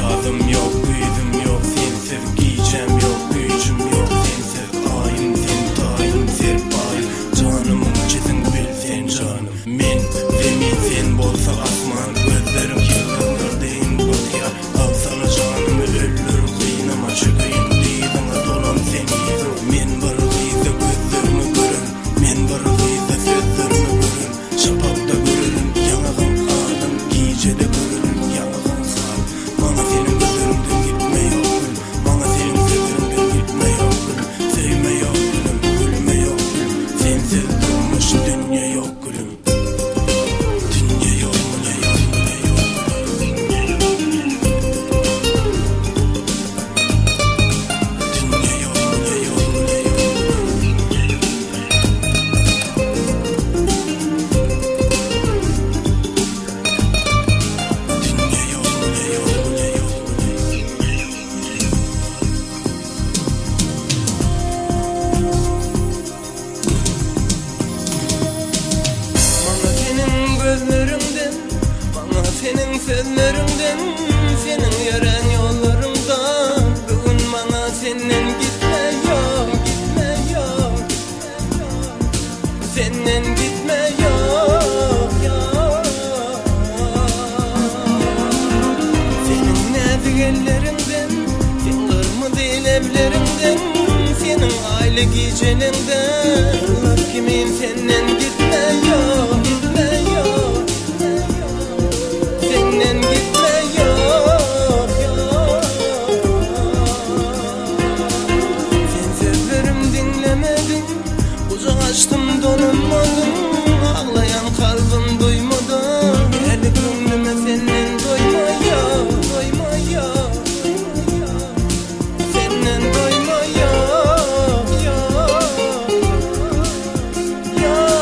Adım yok, büyüdüm yok, sensiz giyeceğim yok, gücüm yok, sensiz ayım, sen tayım, serpayım. Canımın çizin bil sen canım. Men ve sen bolsa asman, gözlerim yıldızlar deyin bakya. Al sana canımı ölürüm kıynama çıkayım deydin dolan sen yedim. Men var gıyda gözlerimi görün, men var gıyda sözlerimi görün. Şapakta görürüm yanağım adım, giyicede görürüm yanağım sağ. Bana senin gözlerinden gitme yok gül, bana senin sözlerinden gitme yok gül. Sevme yok gülüm, gülme yok gül, sensiz durmuş dünya yok gülüm. Dünya yok mu ne yok mu ne yok mu ne yok. Dünya yok mu ne yok mu ne yok. Dünya yok mu ne yok mu ne yok Bana senin gözlerimden, bana senin sözlerimden, senin yören yollarımdan. Bugün bana senden gitme yok, gitme yok, senden gitme yok, yok. Senin nazik ellerinden, sen kırmızı evlerinden, senin aylık gecelinden. Allah kimin senden gitme yok, gitme yok, senden gitme yok, yok. Sen sözlerim dinlemedin, kucak açtım donanmadın, ağlayan kalbim duymadı. Her gönlüme senden doyma yok, doyma yok, senden doyma yok, yok, yok.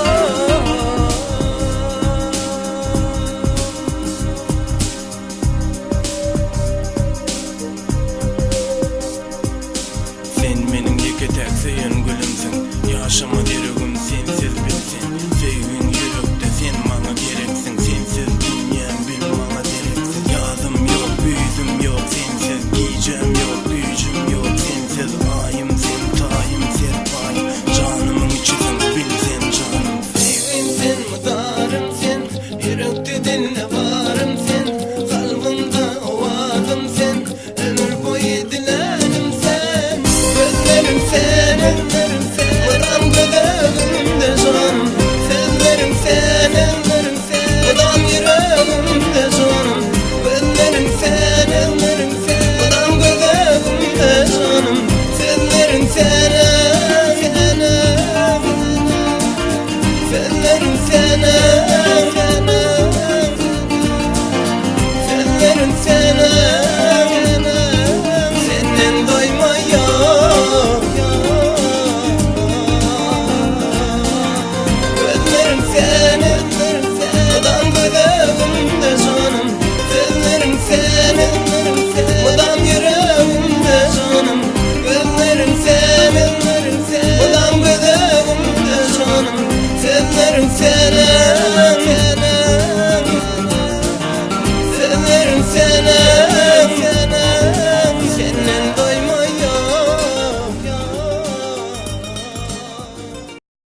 Sen benim yeke tek seyen gülümsün. Yaşamın